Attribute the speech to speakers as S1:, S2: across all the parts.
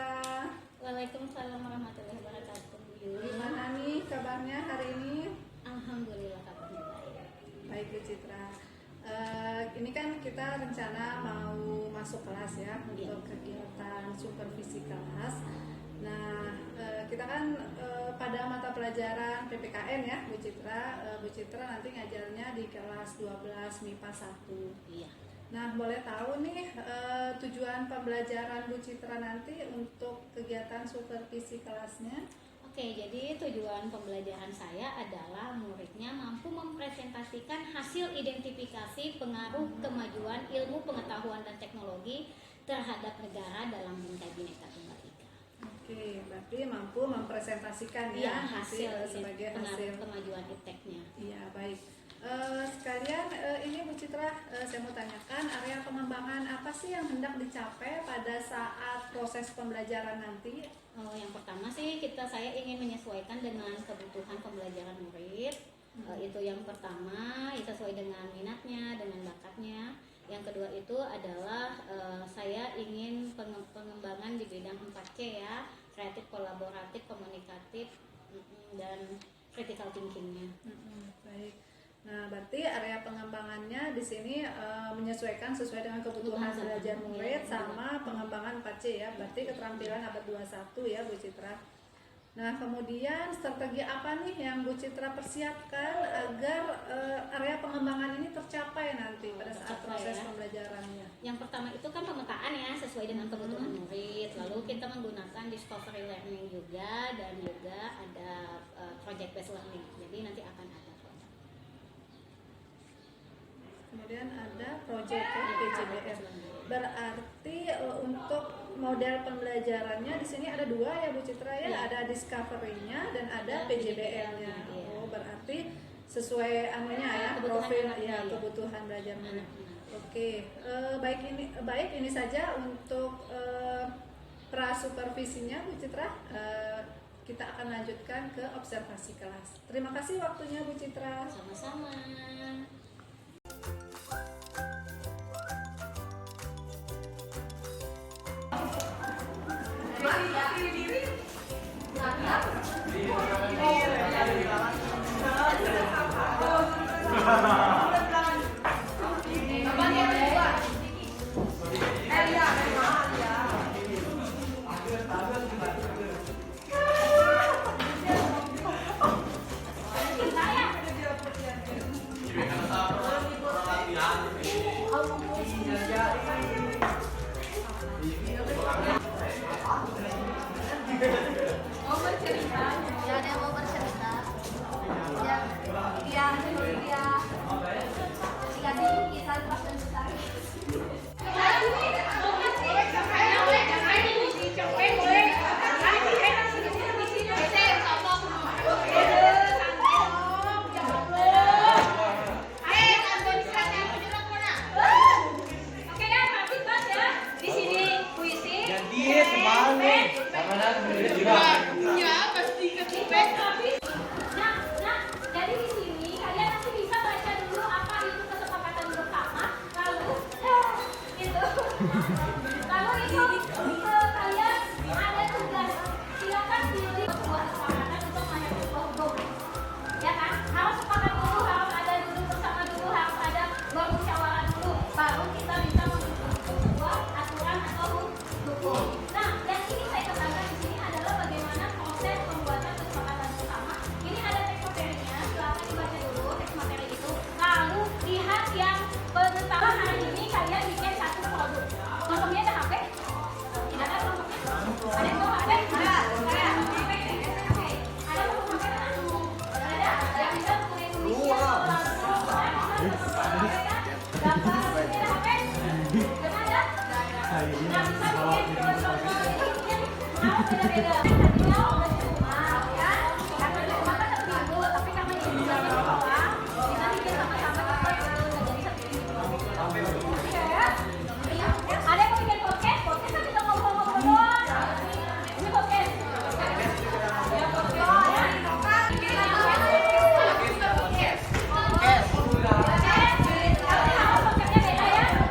S1: Citra.
S2: Waalaikumsalam warahmatullahi wabarakatuh.
S1: Gimana nih kabarnya hari ini?
S2: Alhamdulillah kabarnya baik.
S1: Baik Bu Citra. Ini kan kita rencana mau masuk kelas ya untuk kegiatan supervisi kelas. Nah, kita kan pada mata pelajaran PPKN ya Bu Citra. Bu Citra nanti ngajarnya di kelas 12 MIPA 1.
S2: Iya.
S1: Nah, boleh tahu nih tujuan pembelajaran Bu Citra nanti untuk kegiatan supervisi kelasnya?
S2: Oke, jadi tujuan pembelajaran saya adalah muridnya mampu mempresentasikan hasil identifikasi pengaruh kemajuan ilmu pengetahuan dan teknologi terhadap negara dalam mengkaji Bhinneka Tunggal Ika.
S1: Oke, berarti mampu mempresentasikan ya
S2: hasil
S1: sebagai
S2: pengaruh
S1: hasil
S2: kemajuan ipteknya.
S1: Iya, baik. Sekalian ini Bu Citra, saya mau tanyakan area pengembangan apa sih yang hendak dicapai pada saat proses pembelajaran nanti?
S2: Yang pertama sih saya ingin menyesuaikan dengan kebutuhan pembelajaran murid. Itu yang pertama, sesuai dengan minatnya, dengan bakatnya. Yang kedua itu adalah saya ingin pengembangan di bidang 4C ya, kreatif, kolaboratif, komunikatif, dan critical thinkingnya.
S1: Baik. Nah, berarti area pengembangannya di sini menyesuaikan sesuai dengan kebutuhan belajar murid sama pengembangan 4C ya. Berarti keterampilan abad 21 ya Bu Citra. Nah, kemudian strategi apa nih yang Bu Citra persiapkan agar area pengembangan ini tercapai nanti pada saat proses pembelajarannya?
S2: Yang pertama itu kan pemetaan ya, sesuai dengan kebutuhan murid. Lalu kita menggunakan discovery learning juga, dan juga ada project based learning. Jadi nanti akan ada project. Kemudian
S1: ada project ya, PJBL. Berarti untuk model pembelajarannya di sini ada dua ya Bu Citra ya, ada discovery-nya dan ada PJBL-nya. Oh, berarti sesuai anunya ya, profil ya, kebutuhan belajarnya. Oke, baik ini saja untuk pra supervisinya Bu Citra. Kita akan lanjutkan ke observasi kelas. Terima kasih waktunya Bu Citra.
S2: Sama-sama.
S3: Mau bercerita? Ya, ada yang mau bercerita. Ya, dikasih lukisan pas dan besar.
S2: Jadi di sini kalian nanti bisa baca dulu apa itu kesepakatan bersama, lalu kalian ada tugas, silakan pilih sebuah kesepakatan untuk menghadapi sebuah problem. Ya kan? Harus sepakat dulu, harus ada duduk bersama dulu, harus ada bermusyawarah dulu, baru kita bisa membentuk sebuah aturan atau hukum. Nah, dan ini saya katakan di sini adalah bagaimana proses pembuatan kesepakatan bersama. Ini ada teks materinya, silakan dibaca dulu teks materi itu. Lalu lihat yang penetapan hari ini kalian bikin satu produk. Kelompoknya ada HP? Tidak ada kelompoknya? Ada yang bawa? Ada? Ada. Oke. Ada kelompok HP kan? Ada. Yang bisa tulis tulisan. Gambar punya HP? Tidak ada? Nggak bisa bikin contoh ini harus beda-beda. Tadinya udah di rumah ya. Karena di rumah kan satu minggu, tapi karena ini bisa di sekolah, kita bikin sama-sama cepat jadi satu minggu. Ada yang mau bikin podcast? Podcast kan bisa ngobrol-ngobrol doang. Ini podcast. Ya podcast.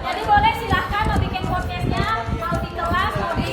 S2: Jadi boleh silahkan mau bikin podcastnya, mau di kelas, mau di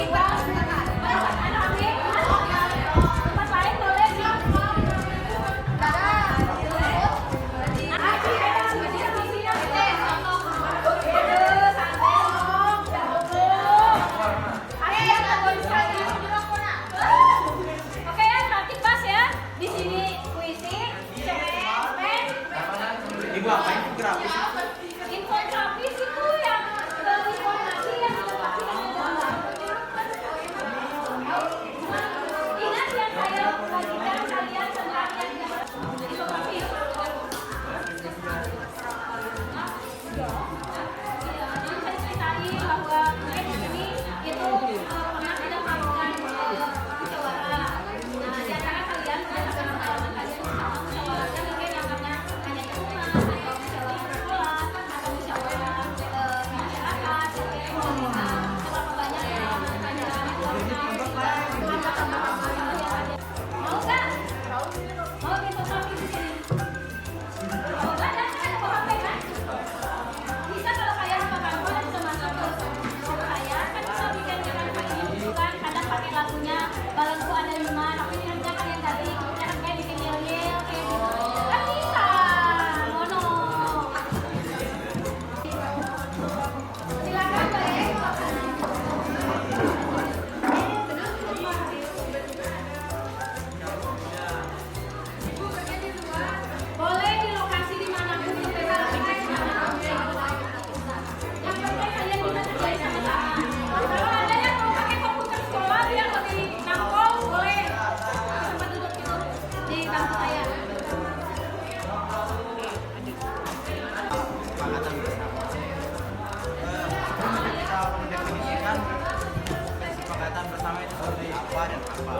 S4: kesepakatan bersama itu seperti apa dan apa.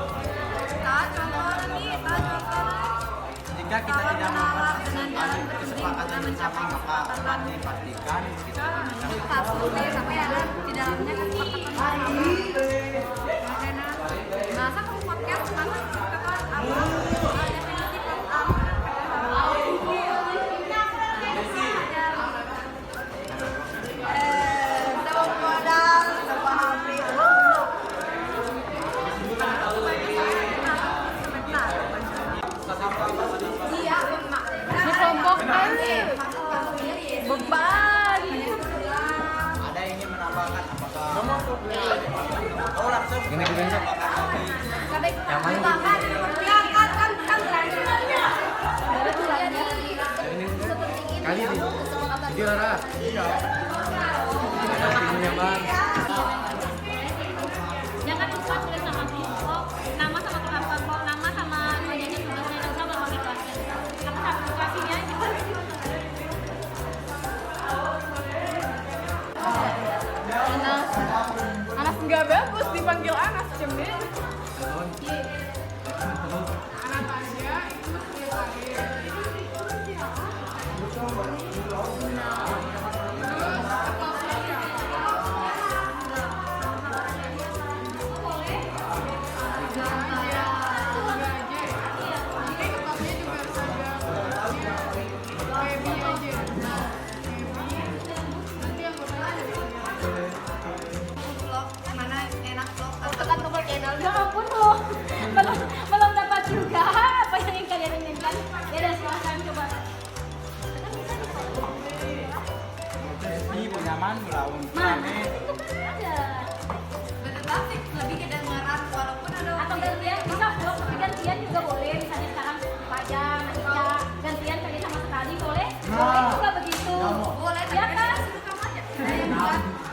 S4: Jika kita tidak memperhatikan kesepakatan bersama, maka akan dipastikan kita
S3: sampai ada di dalamnya kesepakatan masa kamu podcast mana
S2: beban.
S4: ada yang ingin menambahkan apakah oh langsung ini yang mana
S3: kali ini
S4: jadi Lara iya
S2: Jangan lupa tulis nama kelompok, nama sama tukang kelompok, nama sama nilainya tugasnya, dan sama nomor kelasnya. Apa aplikasinya?
S3: Anas nggak bagus dipanggil Anas cemil. Anak aja itu tekan tombol channel.
S2: Ya ampun loh, belum dapat juga apa yang kalian inginkan. Ya udah silahkan coba.
S4: ini nyaman melawan
S2: Mana? Itu kan ada.
S3: Tetapi lebih kedengaran walaupun ada
S2: Atau gantian bisa vlog, tapi gantian juga boleh. Misalnya sekarang Pajang, Aika, gantian kali sama sekali boleh. Boleh juga begitu.
S3: boleh
S2: Ya kan?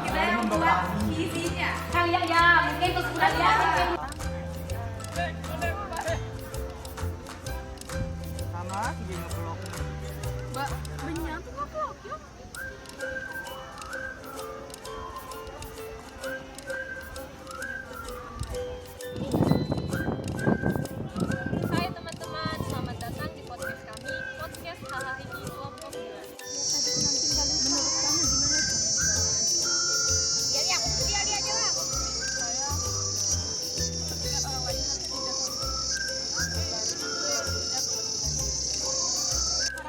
S3: kita yang buat isinya.
S2: Kalian ya mungkin untuk kalian mungkin.
S4: sama dia ngeblok
S3: Mbak, banyak tuh ngevlog yuk.
S5: Hai teman-teman, selamat datang di podcast kami, podcast HHI Kelompok 2.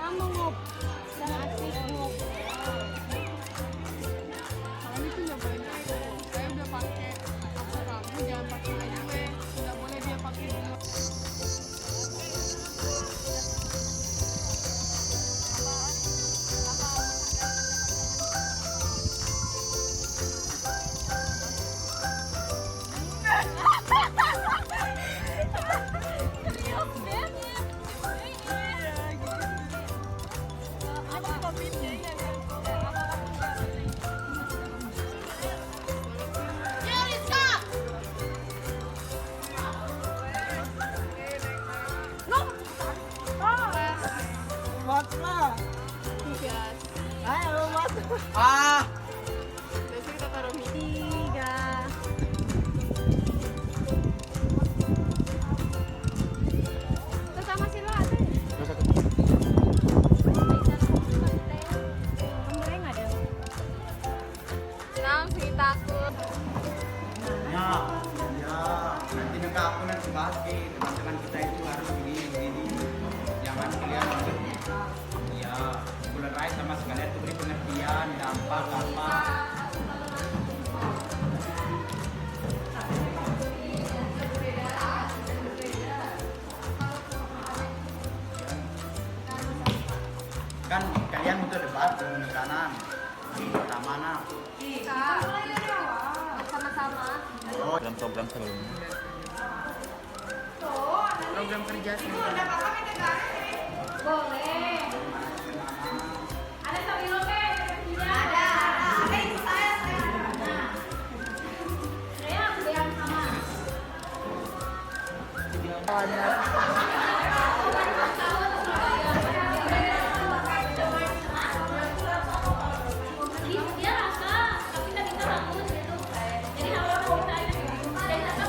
S2: Sekarang mau ngob, dan aktif ngob.
S3: Kami tuh nyobain aku. Saya udah pakai aku kamu jangan pakai gue. Nggak boleh dia pakai dulu.
S4: ah
S3: Terus kita taruh mie.
S2: 3. Sama sila ada.
S5: Sih takut.
S4: ya nanti juga aku nanti bahas ke teman-teman kita itu harus begini jangan kalian ya bulan sama sekalian tuh beri pengertian dampak apa kan kalian butuh debat di kanan pertama nah
S2: Sama-sama.
S4: dalam program sebelumnya
S3: Program kerja sih.
S2: Boleh. Ada sambil oke? Ada. Itu saya. Nah. Saya ambil yang sama. Dia rasa, tapi tidak bisa bangun gitu. Jadi harus kita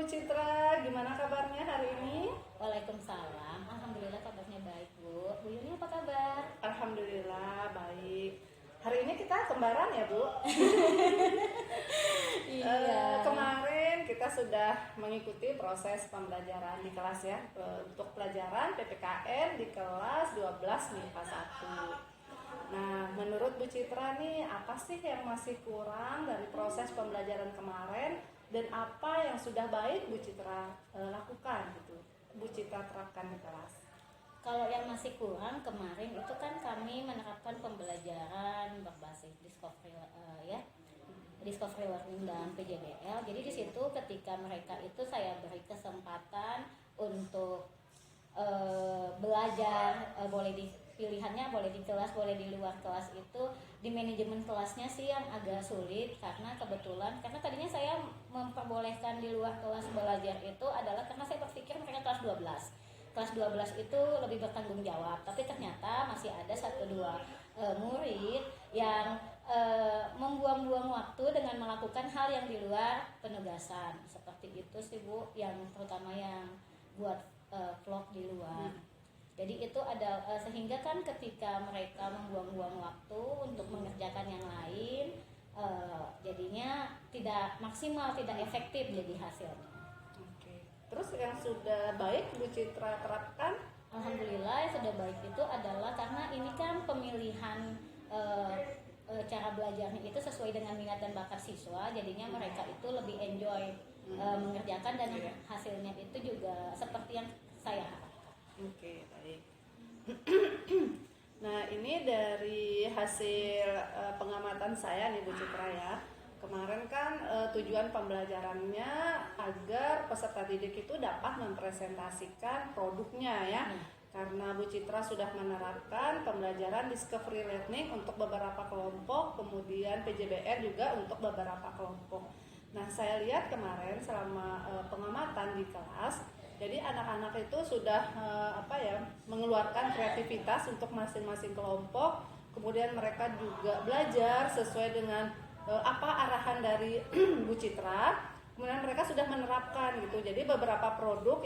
S1: Citra, gimana kabarnya hari ini?
S2: Waalaikumsalam. Alhamdulillah kabarnya baik, Bu. Bu Yuni apa kabar?
S1: Alhamdulillah baik. Hari ini kita kembaran ya, Bu? Kemarin kita sudah mengikuti proses pembelajaran di kelas ya, untuk pelajaran PPKN di kelas 12 MIPA 1. Nah, menurut Bu Citra nih, apa sih yang masih kurang dari proses pembelajaran kemarin dan apa yang sudah baik Bu Citra lakukan gitu, Bu Citra terapkan di kelas?
S2: Kalau yang masih kurang kemarin itu kan kami menerapkan pembelajaran berbasis discovery discovery learning dan PJBL. Jadi di situ ketika mereka itu saya beri kesempatan untuk belajar, boleh di pilihannya boleh di kelas, boleh di luar kelas. Itu di manajemen kelasnya sih yang agak sulit karena kebetulan karena tadinya saya memperbolehkan di luar kelas belajar itu adalah karena saya berpikir mereka kelas 12. Kelas 12 itu lebih bertanggung jawab, tapi ternyata masih ada 1-2 murid yang membuang-buang waktu dengan melakukan hal yang di luar penugasan. Seperti itu sih Bu, yang terutama yang buat vlog di luar. Jadi itu ada sehingga kan ketika mereka membuang-buang waktu untuk mengerjakan yang lain, jadinya tidak maksimal, tidak efektif jadi hasilnya.
S1: Oke. Terus yang sudah baik Bu Citra terapkan?
S2: Alhamdulillah yang sudah baik itu adalah karena ini kan pemilihan cara belajarnya itu sesuai dengan minat dan bakat siswa, jadinya mereka itu lebih enjoy mengerjakan dan hasilnya itu juga seperti yang saya harapkan.
S1: Oke, baik. Nah, ini dari hasil pengamatan saya nih Bu Citra ya. Kemarin kan tujuan pembelajarannya agar peserta didik itu dapat mempresentasikan produknya ya. Karena Bu Citra sudah menerapkan pembelajaran discovery learning untuk beberapa kelompok, kemudian PJBR juga untuk beberapa kelompok. Nah, saya lihat kemarin selama pengamatan di kelas, jadi anak-anak itu sudah mengeluarkan kreativitas untuk masing-masing kelompok. Kemudian mereka juga belajar sesuai dengan apa arahan dari Bu Citra. Kemudian mereka sudah menerapkan gitu. Jadi beberapa produk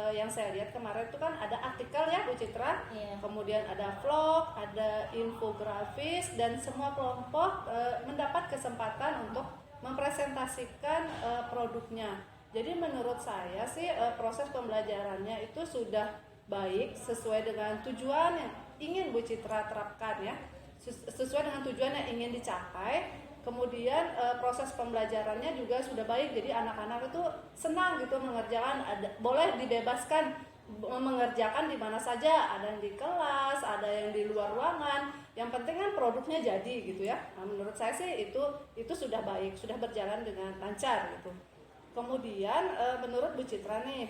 S1: yang saya lihat kemarin itu kan ada artikel ya Bu Citra.
S2: Iya.
S1: Kemudian ada vlog, ada infografis, dan semua kelompok mendapat kesempatan untuk mempresentasikan produknya. Jadi menurut saya sih proses pembelajarannya itu sudah baik sesuai dengan tujuan yang ingin Bu Citra terapkan ya, sesuai dengan tujuan yang ingin dicapai. Kemudian proses pembelajarannya juga sudah baik, jadi anak-anak itu senang gitu mengerjakan, boleh dibebaskan mengerjakan di mana saja, ada yang di kelas, ada yang di luar ruangan. Yang penting kan produknya jadi gitu ya. Nah, menurut saya sih itu sudah baik, sudah berjalan dengan lancar gitu. Kemudian menurut Bu Citra nih,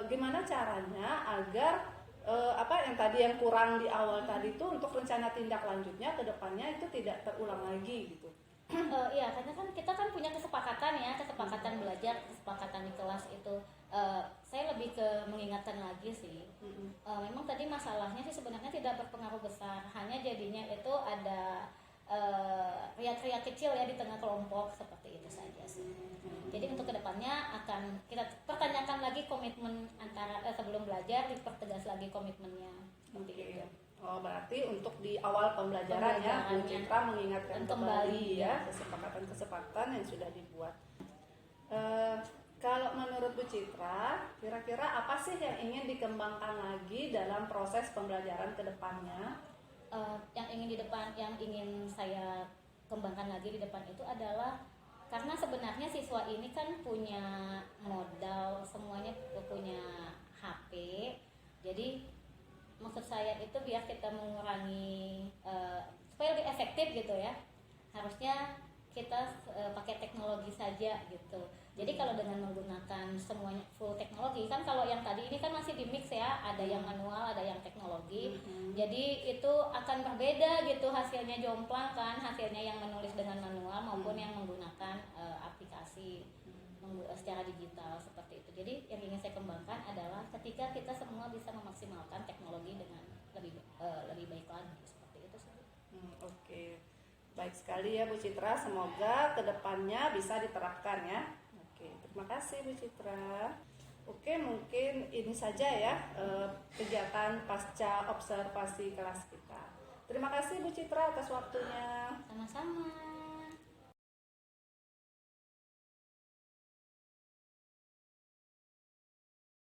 S1: gimana caranya agar yang tadi yang kurang di awal tadi itu untuk rencana tindak lanjutnya ke depannya itu tidak terulang lagi gitu.
S2: Iya, karena kan kita kan punya kesepakatan ya, kesepakatan belajar, kesepakatan di kelas itu. Saya lebih ke mengingatkan lagi sih. Memang tadi masalahnya sih sebenarnya tidak berpengaruh besar, hanya jadinya itu ada riak-riak kecil ya di tengah kelompok, seperti itu saja sih. Jadi untuk kedepannya akan kita pertanyakan lagi komitmen antara sebelum belajar, dipertegas lagi komitmennya seperti itu.
S1: Oh, berarti untuk di awal pembelajaran ya Bu Citra mengingatkan kembali ya kesepakatan-kesepakatan yang sudah dibuat. Kalau menurut Bu Citra, kira-kira apa sih yang ingin dikembangkan lagi dalam proses pembelajaran ke depannya?
S2: Yang ingin saya kembangkan lagi di depan itu adalah karena sebenarnya siswa ini kan punya modal, semuanya punya HP. Jadi maksud saya itu biar kita mengurangi supaya lebih efektif gitu ya, harusnya kita pakai teknologi saja gitu. Jadi kalau dengan menggunakan semuanya full teknologi, kan kalau yang tadi ini kan masih di mix ya, ada yang manual, ada yang teknologi. Jadi itu akan berbeda gitu hasilnya, jomplang kan hasilnya yang menulis dengan manual maupun yang menggunakan aplikasi secara digital seperti itu. Jadi yang ingin saya kembangkan adalah ketika kita semua bisa memaksimalkan teknologi dengan lebih baik lagi, seperti itu sih.
S1: Oke. Baik sekali ya Bu Citra, semoga kedepannya bisa diterapkan ya. Oke, terima kasih Bu Citra. Oke, mungkin ini saja ya kegiatan pasca observasi kelas kita. Terima kasih Bu Citra atas waktunya.
S2: Sama-sama.